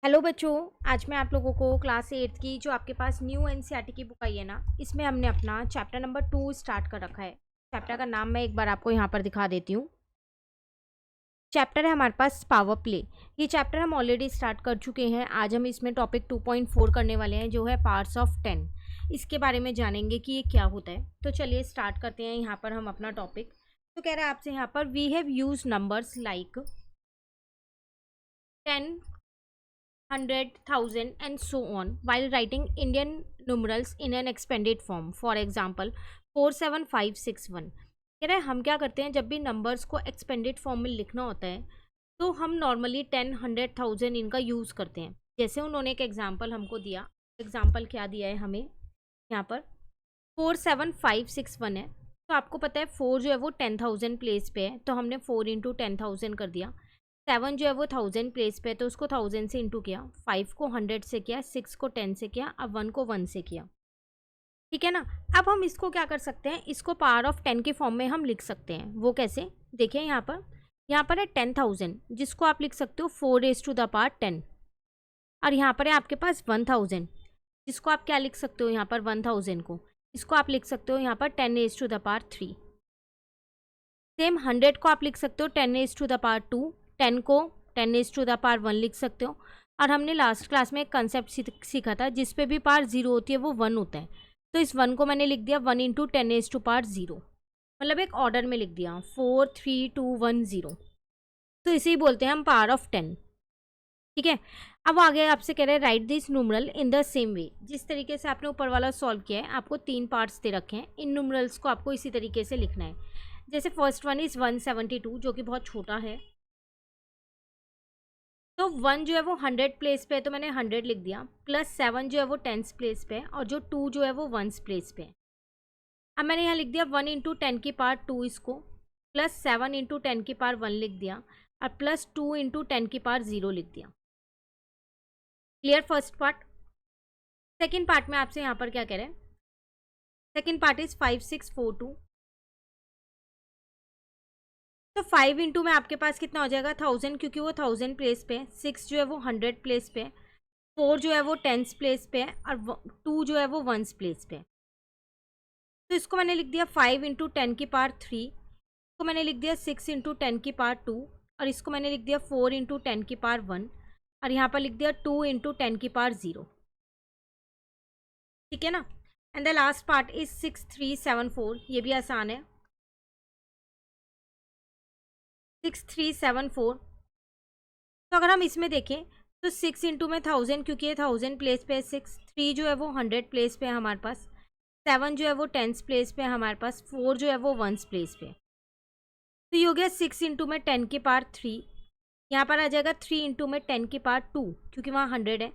Hello बच्चों। आज मैं आप लोगों को क्लास 8 की जो आपके पास न्यू एनसीईआरटी की बुक आई है ना, इसमें हमने अपना चैप्टर नंबर 2 स्टार्ट कर रखा है। चैप्टर का नाम मैं एक बार आपको यहाँ पर दिखा देती हूँ। चैप्टर है हमारे पास पावर प्ले। ये चैप्टर हम ऑलरेडी स्टार्ट कर चुके हैं। आज हम इसमें टॉपिक 2.4 करने वाले हैं, जो है पार्ट्स ऑफ 10। इसके बारे में जानेंगे कि ये क्या होता है। तो चलिए स्टार्ट करते हैं यहाँ पर हम अपना टॉपिक। तो कह रहा है आपसे यहाँ पर, we have use numbers like 10, 100, 1000 and so on while writing Indian numerals in an expanded form. For example 47561। कह रहे हैं हम क्या करते हैं, जब भी नंबर्स को एक्सपेंडेड फॉर्म में लिखना होता है तो हम नॉर्मली 10, 100, 1000 इनका यूज़ करते हैं। जैसे उन्होंने एक एग्जांपल हमको दिया। एग्जांपल क्या दिया है हमें यहाँ पर, 47561 है। तो आपको पता है 4 जो है वो 10,000 प्लेस पे है, तो हमने 4 इंटू 10,000 कर दिया। 7 जो है वो 1000 प्लेस पे, तो उसको 1000 से इंटू किया। 5 को 100 से किया, 6 को 10 से किया, अब 1 को 1 से किया। ठीक है ना। अब हम इसको क्या कर सकते हैं, इसको पावर ऑफ 10 के फॉर्म में हम लिख सकते हैं। वो कैसे, देखिए यहाँ पर है 10,000, जिसको आप लिख सकते हो 4 रेज टू द पावर 10। और यहाँ पर है आपके पास 1000, जिसको आप क्या लिख सकते हो, यहाँ पर 1000 को इसको आप लिख सकते हो यहाँ पर 10 raise to the power 3। Same 100 को आप लिख सकते हो 10 रेज टू द पावर 2। 10 को 10 रेज टू द पावर 1 लिख सकते हो। और हमने लास्ट क्लास में एक कंसेप्ट सीखा था, जिस पे भी पावर 0 होती है वो 1 होता है। तो इस 1 को मैंने लिख दिया 1 इंटू 10 रेज टू पावर 0, मतलब एक ऑर्डर में लिख दिया 4 3 2 1 0। तो इसे ही बोलते हैं हम पावर ऑफ 10। ठीक है। अब आगे आपसे कह रहे हैं right this numeral in the same way. जिस तरीके से आपने ऊपर वाला सॉल्व किया है, आपको 3 पार्ट्स दे रखे हैं। इन न्यूमरल्स को आपको इसी तरीके से लिखना है। जैसे फर्स्ट वन इज 172, जो कि बहुत छोटा है। तो 1 जो है वो 100 प्लेस पे है, तो मैंने 100 लिख दिया। प्लस 7 जो है वो 10 प्लेस पे है, और जो 2 जो है वो 1 प्लेस पे है। अब मैंने यहाँ लिख दिया 1 इंटू 10 की पावर 2 इसको, प्लस 7 इंटू 10 की पावर 1 लिख दिया, और प्लस 2 इंटू 10 की पावर 0 लिख दिया। Clear first part. Second part में आपसे यहाँ पर क्या कह रहे हैं, सेकेंड पार्ट इज 5642। तो 5 इंटू में आपके पास कितना हो जाएगा 1000, क्योंकि वो 1000 प्लेस पे है। 6 जो है वो 100 प्लेस पे है। 4 जो है वो 10 प्लेस पे है, और 2 जो है वो 1 प्लेस पे है। तो इसको मैंने लिख दिया 5 इंटू 10 की पावर 3। इसको मैंने लिख दिया 6 इंटू 10 की पावर 2, और इसको मैंने लिख दिया 4 इंटू 10 की पावर 1, और यहाँ पर लिख दिया 2 इंटू 10 की पावर 0। ठीक है ना। And the last part is 6374। ये भी आसान है, 6374। तो अगर हम इसमें देखें तो 6 इंटू में 1000, क्योंकि ये 1000 प्लेस पे है। 6 3 जो है वो 100 प्लेस पे है हमारे पास। 7 जो है वो 10 प्लेस पे है हमारे पास। 4 जो है वो 1 प्लेस पे है। तो ये हो गया 6 इंटू में 10 की पावर 3। यहाँ पर आ जाएगा 3 इंटू में 10 की पावर 2, क्योंकि वहाँ 100 है।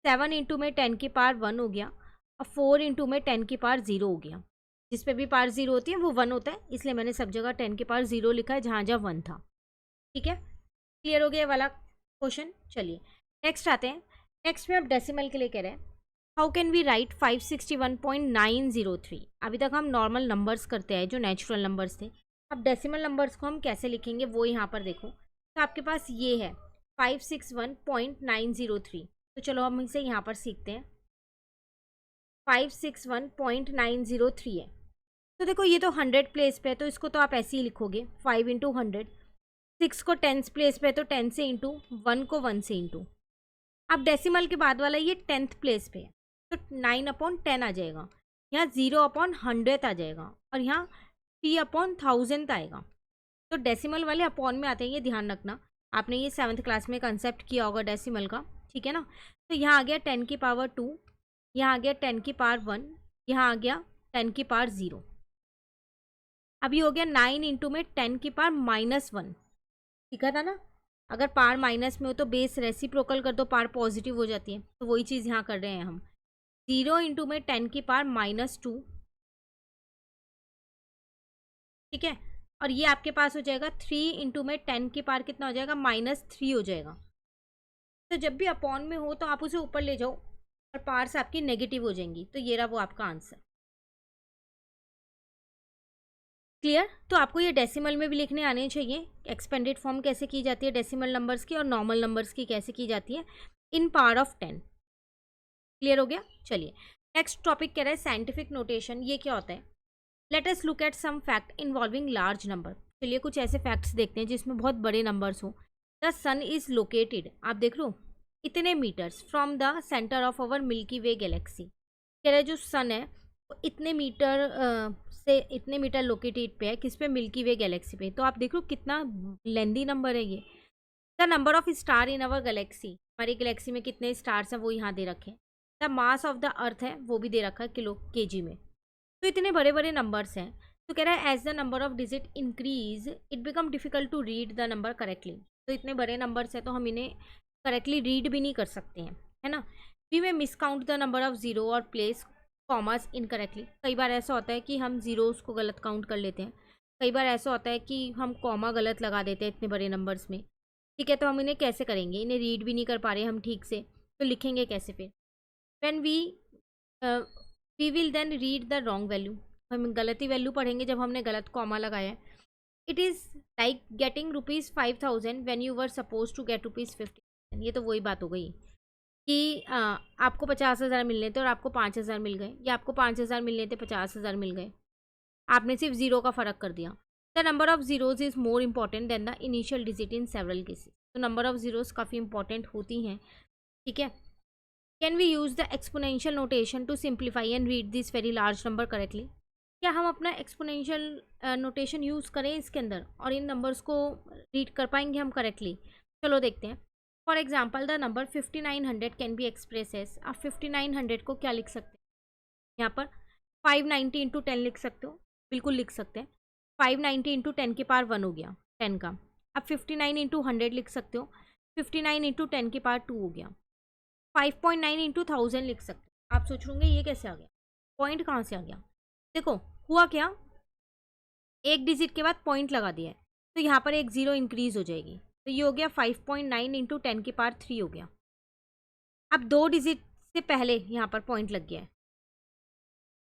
7 इंटू में 10 की पावर 1 हो गया, और 4 इंटू में 10 की पावर 0 हो गया। जिस पे भी पावर 0 होती है वो 1 होता है, इसलिए मैंने सब जगह 10 की पावर 0 लिखा है, जहाँ जहाँ 1 था। ठीक है, क्लियर हो गया ये वाला क्वेश्चन। चलिए नेक्स्ट आते हैं। नेक्स्ट में अब डेसिमल के लिए कह रहे हैं, हाउ कैन वी राइट 561.903। अभी तक हम नॉर्मल नंबर्स करते हैं, जो नेचुरल नंबर्स थे। अब डेसिमल नंबर्स को हम कैसे लिखेंगे वो यहाँ पर देखो। तो आपके पास ये है 561.903। तो चलो हम इसे यहाँ पर सीखते हैं। 561.903 है। तो देखो ये तो 100 प्लेस पे है, तो इसको तो आप ऐसे ही लिखोगे 5 इंटू 100। 6 को 10 प्लेस पे है, तो 10 से इंटू, 1 को 1 से इंटू। अब डेसिमल के बाद वाला ये 10th प्लेस पे है, तो 9/10 आ जाएगा। यहाँ 0/100 आ जाएगा, और यहाँ 3/1000 आएगा। तो डेसिमल वाले अपॉन में आते हैं, ये ध्यान रखना। आपने ये 7th क्लास में कंसेप्ट किया होगा डेसिमल का। ठीक है ना। तो यहाँ आ गया 10 की पावर 2, यहाँ आ गया 10 की पावर 1, यहाँ आ गया 10 की पावर 0। अभी हो गया 9 इंटू में 10 की पावर -1। ठीक है था ना। अगर पार माइनस में हो तो बेस रेसिप्रोकल कर दो, पार पॉजिटिव हो जाती है। तो वही चीज़ यहाँ कर रहे हैं हम। 0 इंटू में 10 की पावर -2। ठीक है। और ये आपके पास हो जाएगा 3 इंटू में 10 की पावर कितना हो जाएगा, -3 हो जाएगा। तो जब भी अपॉन में हो तो आप उसे ऊपर ले जाओ, और पार से आपकी नेगेटिव हो जाएंगी। तो ये रहा वो आपका आंसर। क्लियर। तो आपको ये डेसिमल में भी लिखने आने चाहिए। एक्सपेंडेड फॉर्म कैसे की जाती है डेसिमल नंबर्स की, और नॉर्मल नंबर्स की कैसे की जाती है। इन पावर ऑफ 10। क्लियर हो गया? चलिए नेक्स्ट टॉपिक कह रहा है साइंटिफिक नोटेशन। ये क्या होता है? Let us look at some fact involving large number. चलिए कुछ ऐसे फैक्ट्स देखते हैं जिसमें बहुत बड़े नंबर्स हो। द सन इज लोकेटेड, आप देख लो, इतने metres from the centre of our Milky Way galaxy. कह रहे जो सन है वो इतने मीटर से इतने मीटर लोकेटेड पे है, किस पे? मिल्की वे गैलेक्सी पे। तो आप देख लो कितना लेंदी नंबर है ये। The number of star in our Galaxy, हमारी गैलेक्सी में कितने स्टार्स हैं वो यहाँ दे रखे हैं। द मास ऑफ द अर्थ है वो भी दे रखा है किलो केजी में। तो इतने बड़े बड़े नंबर्स हैं। तो कह रहा है as the number of digit increase it become difficult to read the number correctly. तो इतने बड़े नंबर्स हैं तो हम इन्हें करेक्टली रीड भी नहीं कर सकते हैं, है ना। वी में मिसकाउंट द नंबर ऑफ जीरो और प्लेस कॉमास इनकरेक्टली। कई बार ऐसा होता है कि हम जीरोस को गलत काउंट कर लेते हैं, कई बार ऐसा होता है कि हम कॉमा गलत लगा देते हैं इतने बड़े नंबर्स में। ठीक है, तो हम इन्हें कैसे करेंगे? इन्हें रीड भी नहीं कर पा रहे हम ठीक से, तो लिखेंगे कैसे फिर? When we will then read the wrong value. हम गलती वैल्यू पढ़ेंगे जब हमने गलत कॉमा लगाया है। It is like getting ₹5000 when you were suppose to get ₹50,000। ये तो वही बात हो गई कि आपको 50,000 मिलने थे और आपको 5,000 मिल गए, या आपको 5,000 मिलने थे 50,000 मिल गए। आपने सिर्फ जीरो का फ़र्क कर दिया। The number of zeros is more important than the initial digit in several cases. तो नंबर ऑफ जीरोज काफ़ी इंपॉर्टेंट होती हैं, ठीक है। Can we use the exponential notation to simplify and read this very large number correctly? क्या हम अपना exponential notation use करें इसके अंदर और इन नंबर्स को रीड कर पाएंगे हम करेक्टली? चलो देखते हैं। For example the number 5900 can be express S. आप 5900 को क्या लिख सकते हैं? यहाँ पर 590 इंटू 10 लिख सकते हो, बिल्कुल लिख सकते हैं। 590 इंटू 10 की पावर 1 हो गया 10 का। अब 59 इंटू 100 लिख सकते हो, 59 इंटू 10 की पावर 2 हो गया। 5.9 इंटू 1000 लिख सकते हो। आप सोच होंगे ये कैसे आ गया, पॉइंट कहाँ से आ गया? देखो हुआ क्या, एक डिजिट के बाद पॉइंट लगा दिया है तो यहाँ पर एक जीरो इंक्रीज हो जाएगी, तो ये हो गया 5.9 इंटू 10 की पावर 3 हो गया। अब दो डिजिट से पहले यहाँ पर पॉइंट लग गया है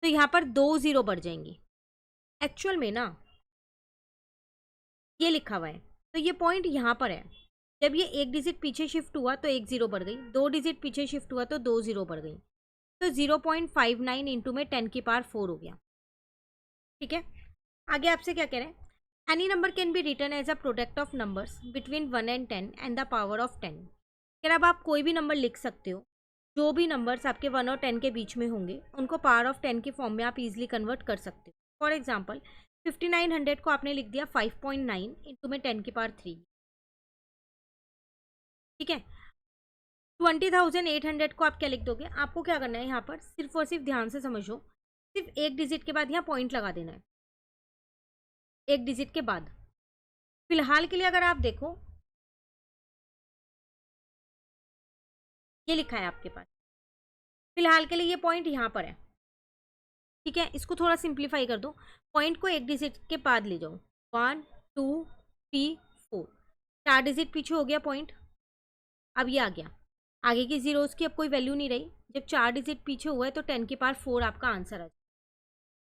तो यहाँ पर 2 जीरो बढ़ जाएंगी। एक्चुअल में ना ये लिखा हुआ है तो ये पॉइंट यहाँ पर है। जब ये एक डिजिट पीछे शिफ्ट हुआ तो एक जीरो बढ़ गई, दो डिजिट पीछे शिफ्ट हुआ तो 2 जीरो बढ़ गई। तो 0.59 इंटू में 10 की पावर 4 हो गया, ठीक है। आगे आपसे क्या कह रहे हैं? Any number can be written as a product of numbers between 1 and 10 and the power of 10। कह रहा अब आप कोई भी नंबर लिख सकते हो, जो भी नंबर्स आपके 1 और 10 के बीच में होंगे उनको पावर ऑफ 10 के फॉर्म में आप इजीली कन्वर्ट कर सकते हो। फॉर एग्जाम्पल 5900 को आपने लिख दिया 5.9 इंटू में 10 की पावर 3, ठीक है। 20,800 को आप क्या लिख दोगे? आपको क्या करना है यहाँ पर, सिर्फ और सिर्फ ध्यान से समझो, सिर्फ एक डिजिट के बाद यहाँ पॉइंट लगा देना है, एक डिजिट के बाद। फिलहाल के लिए अगर आप देखो ये लिखा है आपके पास, फिलहाल के लिए ये पॉइंट यहाँ पर है, ठीक है। इसको थोड़ा सिंप्लीफाई कर दो, पॉइंट को एक डिजिट के बाद ले जाओ, 1 2 3 4, 4 डिजिट पीछे हो गया पॉइंट। अब ये आ गया, आगे की जीरोस की अब कोई वैल्यू नहीं रही। जब 4 डिजिट पीछे हुआ है तो 10 की पावर 4 आपका आंसर है।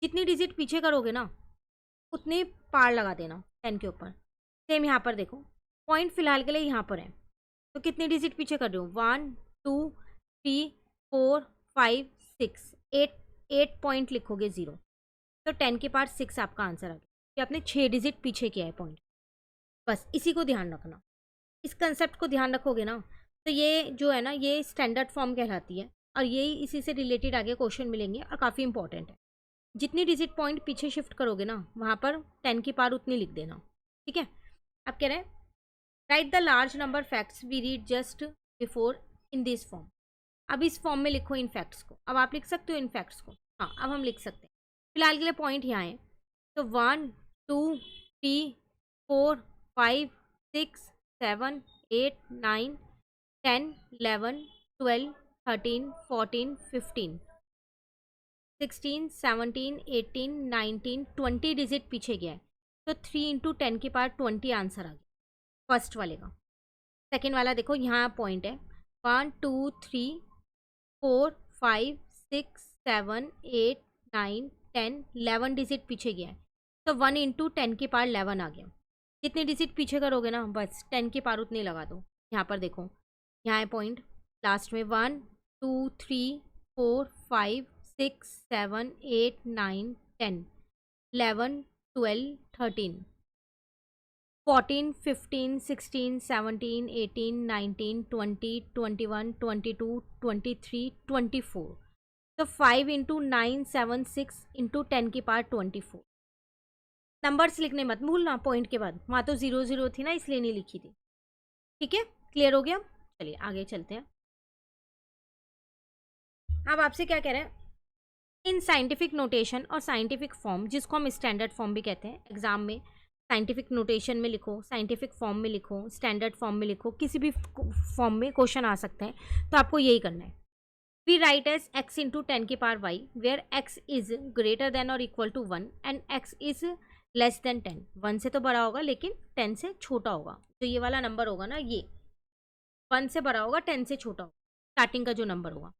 जितनी डिजिट पीछे करोगे ना उतनी पार लगा देना 10 के ऊपर। सेम यहाँ पर देखो, पॉइंट फिलहाल के लिए यहाँ पर है तो कितनी डिजिट पीछे कर रहे हो? 1 2 3 4 5 6 8 पॉइंट लिखोगे जीरो, तो 10 के पावर 6 आपका आंसर आ गया कि आपने 6 डिजिट पीछे किया है पॉइंट। बस इसी को ध्यान रखना, इस कंसेप्ट को ध्यान रखोगे ना तो ये जो है ना ये स्टैंडर्ड फॉर्म कहलाती है और यही इसी से रिलेटेड आगे क्वेश्चन मिलेंगे और काफ़ी इंपॉर्टेंट है। जितनी डिजिट पॉइंट पीछे शिफ्ट करोगे ना वहाँ पर 10 की पावर उतनी लिख देना, ठीक है। अब कह रहे हैं write the large number facts we read just before in this form. अब इस फॉर्म में लिखो इन फैक्ट्स को। अब आप लिख सकते हो इन फैक्ट्स को, हाँ अब हम लिख सकते हैं। फिलहाल के लिए पॉइंट यहाँ है तो 1 2 3 4 5 6 7 8 9 10 11 12 13 14 15 16 17 18 19 20 डिजिट पीछे गया है तो 3 इंटू 10 की पावर 20 आंसर आ गया फर्स्ट वाले का। सेकेंड वाला देखो यहाँ पॉइंट है 1 2 3 4 5 6 7 8 9 10 11 डिजिट पीछे गया है तो 1 इंटू 10 की पावर 11 आ गया। जितनी डिजिट पीछे करोगे ना बस 10 की पावर उतनी लगा दो। यहाँ पर देखो यहाँ है पॉइंट लास्ट में 1 2 3 4 5 6 7 8 9 10 11 12 13 14 15 16 17 18 19 20 21 22 23 24 तो 5 इंटू 9 7 6 इंटू 10 की पावर 24। नंबर्स लिखने मत भूलना पॉइंट के बाद, वहाँ तो 0 0 थी ना इसलिए नहीं लिखी थी। ठीक है, क्लियर हो गया। चलिए आगे चलते हैं। अब आपसे क्या कह रहे हैं, इन साइंटिफिक नोटेशन और साइंटिफिक फॉर्म, जिसको हम स्टैंडर्ड फॉर्म भी कहते हैं, एग्जाम में साइंटिफिक नोटेशन में लिखो, साइंटिफिक फॉर्म में लिखो, स्टैंडर्ड फॉर्म में लिखो, किसी भी फॉर्म में क्वेश्चन आ सकते हैं, तो आपको यही करना है। We write as x into 10 की power y where x is greater than और equal to 1 and x is less than 10। 1 से तो बड़ा होगा लेकिन 10 से छोटा होगा। तो ये वाला नंबर होगा ना, ये 1 से बड़ा होगा 10 से छोटा होगा, स्टार्टिंग का जो नंबर होगा।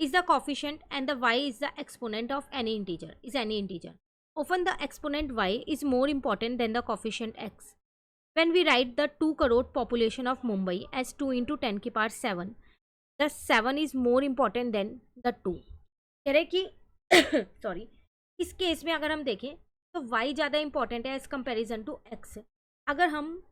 is the coefficient and the y is the exponent of any integer. Often the exponent y is more important than the coefficient x. When we write the 2 crore population of Mumbai as 2 into 10 की power 7, the 7 is more important than the 2. कह रहे कि sorry, इस case में अगर हम देखें तो y ज़्यादा इंपॉर्टेंट है एज कंपेरिजन टू x। अगर हम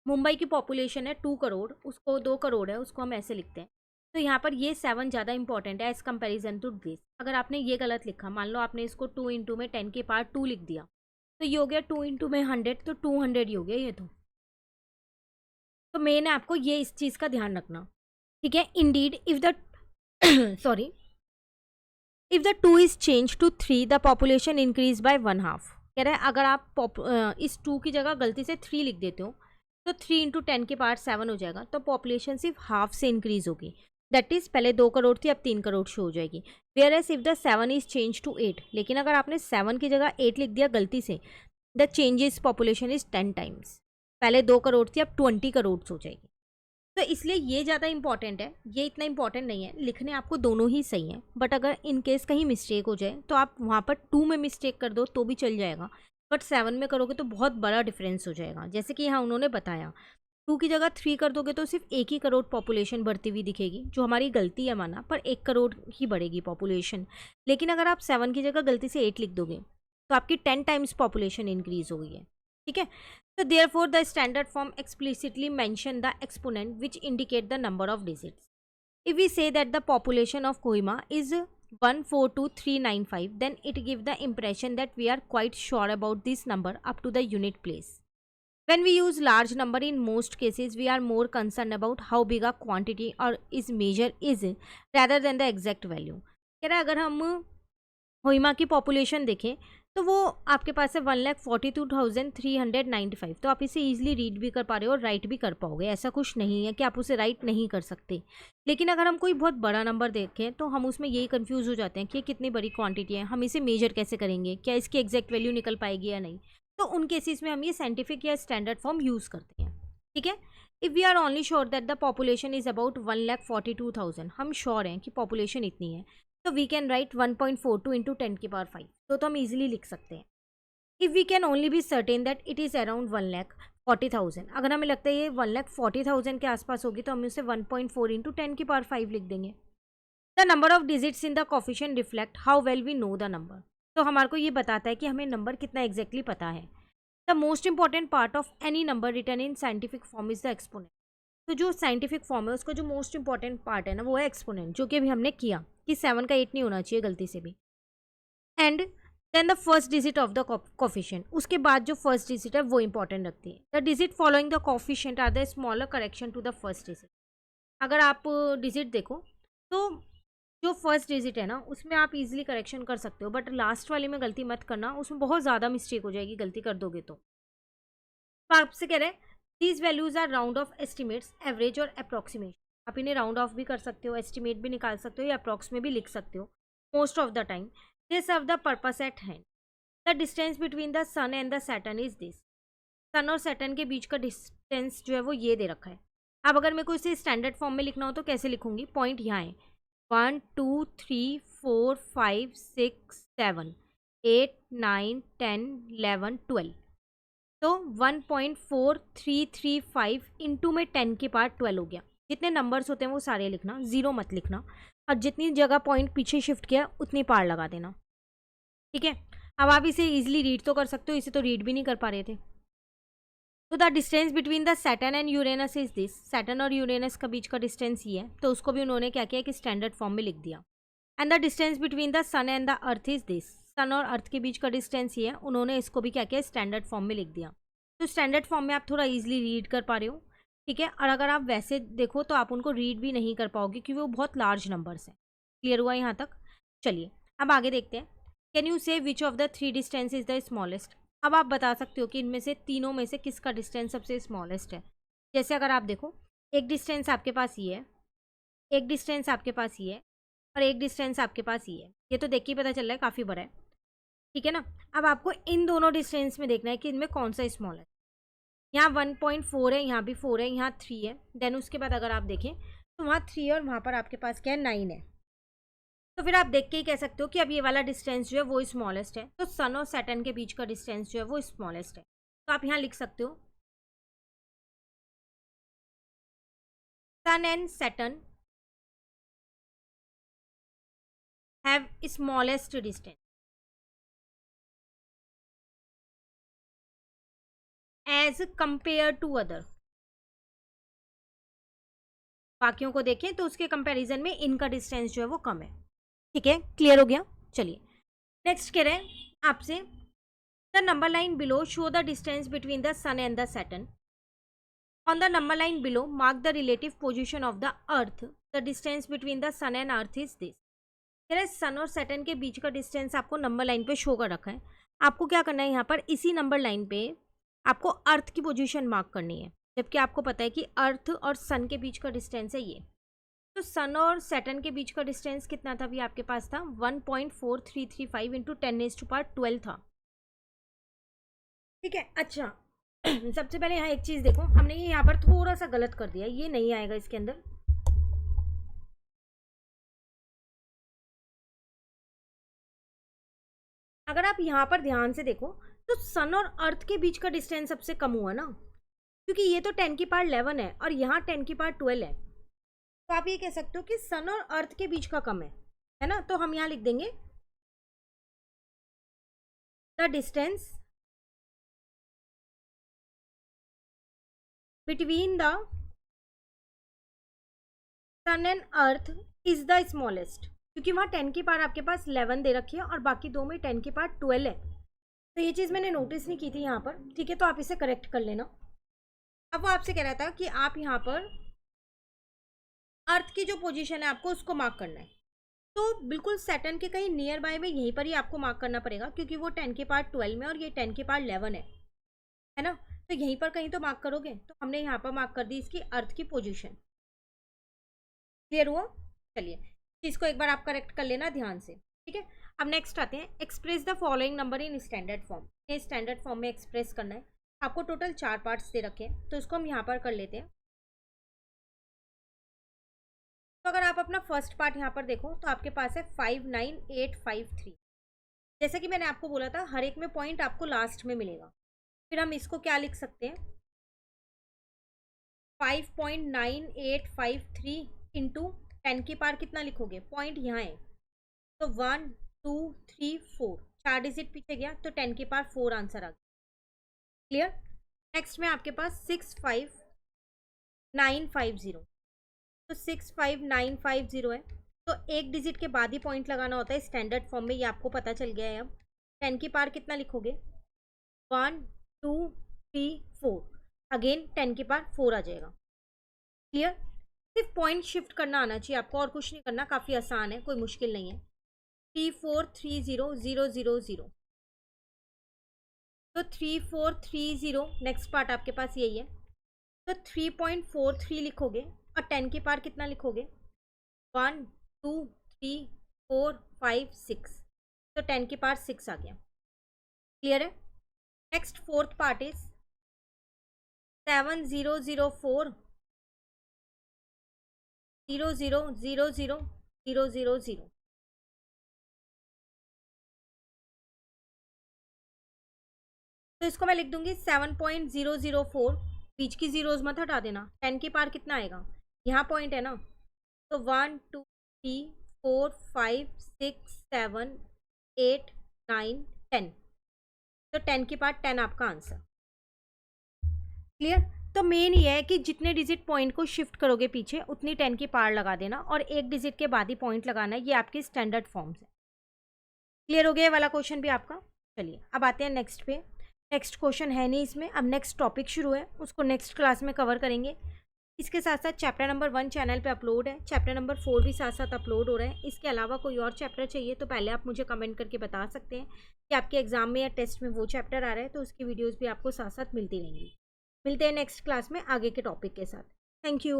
मुंबई की पॉपुलेशन है 2 करोड़, उसको 2 करोड़ है, उसको हम ऐसे लिखते हैं, तो यहाँ पर ये 7 ज़्यादा इंपॉर्टेंट है एज कंपेरिजन टू दिस। अगर आपने ये गलत लिखा, मान लो आपने इसको 2 इंटू में 10 की पावर 2 लिख दिया, तो ये हो गया 2 इंटू में 100, तो 200 ही हो गया ये तो मेन है आपको ये इस चीज़ का ध्यान रखना। ठीक है, indeed if the sorry if the 2 is change to 3 the population increase by 1/2। कह रहे हैं अगर आप इस 2 की जगह गलती से 3 लिख देते हो तो 3 इंटू 10 की पावर 7 हो जाएगा, तो पॉपुलेशन सिर्फ हाफ से इंक्रीज होगी। दैट इज पहले 2 करोड़ थी, अब 3 करोड़ शो हो जाएगी। Whereas if the 7 is change to 8, लेकिन अगर आपने 7 की जगह 8 लिख दिया गलती से, the changes population is 10 times. पहले 2 करोड़ थी, अब 20 करोड़ हो जाएगी। तो इसलिए ये ज़्यादा इंपॉर्टेंट है, ये इतना इंपॉर्टेंट नहीं है। लिखने आपको दोनों ही सही हैं, बट अगर इन केस कहीं मिस्टेक हो जाए तो आप वहाँ पर 2 में मिस्टेक कर दो तो भी चल जाएगा, बट 7 में करोगे तो बहुत बड़ा डिफरेंस हो जाएगा। जैसे कि यहाँ उन्होंने बताया 2 की जगह 3 कर दोगे तो सिर्फ 1 ही करोड़ पॉपुलेशन बढ़ती हुई दिखेगी, जो हमारी गलती है माना, पर 1 करोड़ ही बढ़ेगी पॉपुलेशन। लेकिन अगर आप 7 की जगह गलती से 8 लिख दोगे तो आपकी 10 टाइम्स पॉपुलेशन इंक्रीज हो गई है। ठीक है, so therefore the standard form explicitly mention the exponent which indicate the number of digits. If we say that the population of Kohima is 142395, then it gives the impression that we are quite sure about this number up to the unit place. When we use large number, in most cases we are more concerned about how big a quantity or is measure is rather than the exact value. कह रहा है अगर हम कोहिमा की population देखें तो वो आपके पास है 1,42,395, तो आप इसे ईजिली रीड भी कर पा रहे हो और राइट भी कर पाओगे। ऐसा कुछ नहीं है कि आप उसे राइट नहीं कर सकते। लेकिन अगर हम कोई बहुत बड़ा नंबर देखें तो हम उसमें यही कंफ्यूज हो जाते हैं कि कितनी बड़ी क्वांटिटी है, हम इसे मेजर कैसे करेंगे, क्या इसकी एग्जैक्ट वैल्यू निकल पाएगी या नहीं। तो उन केसेस में हम ये साइंटिफिक या स्टैंडर्ड फॉर्म यूज़ करते हैं। ठीक है, if we are only sure that the population is about 1,42,000, हम श्योर हैं कि पॉपुलेशन इतनी है, तो वी कैन राइट 1.42 इंटू 10 की पावर 5, तो हम ईजिली लिख सकते हैं। If we can only be certain that it is around 1,40,000, अगर हमें लगता है ये 1,40,000 के आसपास होगी तो हम उसे 1.4 इंटू 10 की पावर 5 लिख देंगे। The number of digits in the coefficient reflect how well we know the number, तो हमारे को ये बताता है कि हमें नंबर कितना एग्जैक्टली पता है। The most important part of any number written in scientific form is the exponent, तो जो साइंटिफिक फॉर्म है उसका जो मोस्ट इंपॉर्टेंट पार्ट है ना वो है एक्सपोनेंट, जो कि अभी हमने किया कि 7 का 8 नहीं होना चाहिए गलती से भी। And then the first digit of the coefficient, उसके बाद जो फर्स्ट डिजिट है वो इंपॉर्टेंट रखती है। The digit following the coefficient are the smaller correction to the first digit. अगर आप डिजिट देखो तो जो फर्स्ट डिजिट है ना उसमें आप इजीली करेक्शन कर सकते हो, बट लास्ट वाले में गलती मत करना, उसमें बहुत ज़्यादा मिस्टेक हो जाएगी गलती कर दोगे तो आपसे कह रहे हैं these values are round off estimates, average और अप्रॉक्सीमेशन। आप इन्हें राउंड ऑफ भी कर सकते हो, एस्टिमेट भी निकाल सकते हो या अप्रॉक्स में भी लिख सकते हो। Most of the time they serve the purpose at hand. The distance between the sun and the Saturn is this. Sun और सैटर्न के बीच का डिस्टेंस जो है वो ये दे रखा है। अब अगर मेरे को इसे स्टैंडर्ड फॉर्म में लिखना हो तो कैसे लिखूंगी, पॉइंट यहाँ है 1 2 3 4 5 6 7 8 9 10 11 12, तो 1.4335 इंटू में 10 की पावर 12 हो गया। जितने नंबर्स होते हैं वो सारे लिखना, ज़ीरो मत लिखना, और जितनी जगह पॉइंट पीछे शिफ्ट किया उतनी पार लगा देना, ठीक है। अब आप इसे ईजिली रीड तो कर सकते हो, इसे तो रीड भी नहीं कर पा रहे थे। तो the distance between the Saturn and Uranus is this, Saturn और यूरेनस का बीच का डिस्टेंस ये है, तो उसको भी उन्होंने क्या किया कि स्टैंडर्ड फॉर्म में लिख दिया। And the distance between the sun and the earth is this, sun और अर्थ के बीच का डिस्टेंस ये है, उन्होंने इसको भी क्या किया स्टैंडर्ड फॉर्म में लिख दिया। तो स्टैंडर्ड फॉर्म में आप थोड़ा ईजिली रीड कर पा रहे हो, ठीक है। और अगर आप वैसे देखो तो आप उनको रीड भी नहीं कर पाओगे क्योंकि वो बहुत लार्ज नंबर्स हैं। क्लियर हुआ यहाँ तक? चलिए अब आगे देखते हैं। कैन यू से which of the three distance is the smallest. अब आप बता सकते हो कि इनमें से तीनों में से किसका डिस्टेंस सबसे स्मॉलेस्ट है। जैसे अगर आप देखो, एक डिस्टेंस आपके पास ये है, एक डिस्टेंस आपके पास ये है, और एक डिस्टेंस आपके पास ये है। ये तो देख के ही पता चल रहा है काफ़ी बड़ा है, ठीक है ना। अब आपको इन दोनों डिस्टेंस में देखना है कि इनमें कौन सा स्मॉल है। यहाँ 1.4 है, यहाँ भी 4 है, यहाँ 3 है। देन उसके बाद अगर आप देखें तो वहाँ 3 है और वहाँ पर आपके पास क्या है 9 है। तो फिर आप देख के ही कह सकते हो कि अब ये वाला डिस्टेंस जो है वो स्मॉलेस्ट है। तो सन और सैटर्न के बीच का डिस्टेंस जो है वो स्मॉलेस्ट है। तो आप यहाँ लिख सकते हो sun and Saturn have smallest distance as compare to other. बाकियों को देखें तो उसके कंपैरिजन में इनका डिस्टेंस जो है वो कम है, ठीक है। क्लियर हो गया? चलिए नेक्स्ट कह रहे हैं आपसे, the number line below show the distance between the sun and the Saturn. On the number line below mark the relative position of the earth, the distance between the sun and earth is this. कह रहे सन और Saturn के बीच का distance आपको number line पे show कर रखा है। आपको क्या करना है यहाँ पर, इसी नंबर लाइन पे आपको अर्थ की पोजीशन मार्क करनी है, जबकि आपको पता है कि अर्थ और सन के बीच का डिस्टेंस है ये। तो सन और सैटर्न के बीच का डिस्टेंस कितना था? अभी आपके पास था 1.4335 इंटू 10⁻12 था, ठीक है। अच्छा सबसे पहले यहाँ एक चीज़ देखो, हमने ये यहाँ पर थोड़ा सा गलत कर दिया, ये नहीं आएगा इसके अंदर। अगर आप यहाँ पर ध्यान से देखो तो सन और अर्थ के बीच का डिस्टेंस सबसे कम हुआ ना, क्योंकि ये तो 10⁻11 है और यहाँ 10⁻12 है। तो आप ये कह सकते हो कि सन और अर्थ के बीच का कम है ना। तो हम यहाँ लिख देंगे the distance between the sun and earth is the smallest, क्योंकि वहाँ 10 की पावर आपके पास 11 दे रखी है और बाकी दो में 10 की पावर 12 है। तो ये चीज़ मैंने नोटिस नहीं की थी यहाँ पर, ठीक है। तो आप इसे करेक्ट कर लेना। अब वो आपसे कह रहा था कि आप यहाँ पर अर्थ की जो पोजीशन है आपको उसको मार्क करना है। तो बिल्कुल सैटर्न के कहीं नियर बाय में यहीं पर ही आपको मार्क करना पड़ेगा, क्योंकि वो 10 की पावर 12 में और ये 10 की पावर 11 है ना। तो यहीं पर कहीं तो मार्क करोगे। तो हमने यहाँ पर मार्क कर दी इसकी अर्थ की पोजीशन। क्लियर हुआ? चलिए इसको एक बार आप करेक्ट कर लेना ध्यान से, ठीक है। अब नेक्स्ट आते हैं, express the following number in standard form. ये स्टैंडर्ड फॉर्म में एक्सप्रेस करना है। आपको टोटल 4 पार्ट्स दे रखे हैं, तो इसको हम यहाँ पर कर लेते हैं। तो अगर आप अपना फर्स्ट पार्ट यहाँ पर देखो तो आपके पास है 59853। जैसे कि मैंने आपको बोला था हर एक में पॉइंट आपको लास्ट में मिलेगा। फिर हम इसको क्या लिख सकते हैं, 5.9853 इंटू 10 की पावर कितना लिखोगे, पॉइंट यहाँ है तो 1 2 3 4, 4 डिजिट पीछे गया तो 10 की पावर 4 आंसर आ गया। क्लियर? नेक्स्ट में आपके पास 65950, तो 65950 है। तो एक डिजिट के बाद ही पॉइंट लगाना होता है स्टैंडर्ड फॉर्म में, ये आपको पता चल गया है। अब 10 की पावर कितना लिखोगे, 1 2 3 4, अगेन 10 की पावर 4 आ जाएगा। क्लियर? सिर्फ पॉइंट शिफ्ट करना आना चाहिए आपको, और कुछ नहीं करना, काफ़ी आसान है, कोई मुश्किल नहीं है। 3430000, तो 3430 नेक्स्ट पार्ट आपके पास यही है। तो 3.43 लिखोगे और 10 की पावर कितना लिखोगे, 1 2 3 4 5 6, तो 10 की पावर 6 आ गया। क्लियर है? Next fourth part is 7004 0000000। तो इसको मैं लिख दूंगी 7.004, बीच की जीरोज मत हटा देना। 10 की पावर कितना आएगा, यहाँ पॉइंट है ना, तो 1 2 3 4 5 6 7 8 9 10, तो 10 के बाद 10 आपका आंसर। क्लियर। तो मेन ये है कि जितने डिजिट पॉइंट को शिफ्ट करोगे पीछे उतनी 10 की पार लगा देना, और एक डिजिट के बाद ही पॉइंट लगाना है। ये आपकी स्टैंडर्ड फॉर्म्स है। क्लियर हो गया ये वाला क्वेश्चन भी आपका। चलिए अब आते हैं नेक्स्ट पे। नेक्स्ट क्वेश्चन है नहीं इसमें, अब नेक्स्ट टॉपिक शुरू है, उसको नेक्स्ट क्लास में कवर करेंगे। इसके साथ साथ चैप्टर नंबर 1 चैनल पे अपलोड है, चैप्टर नंबर 4 भी साथ साथ अपलोड हो रहा है। इसके अलावा कोई और चैप्टर चाहिए तो पहले आप मुझे कमेंट करके बता सकते हैं कि आपके एग्जाम में या टेस्ट में वो चैप्टर आ रहा है, तो उसकी वीडियोज़ भी आपको साथ साथ मिलती रहेंगी। मिलते हैं नेक्स्ट क्लास में आगे के टॉपिक के साथ। Thank you.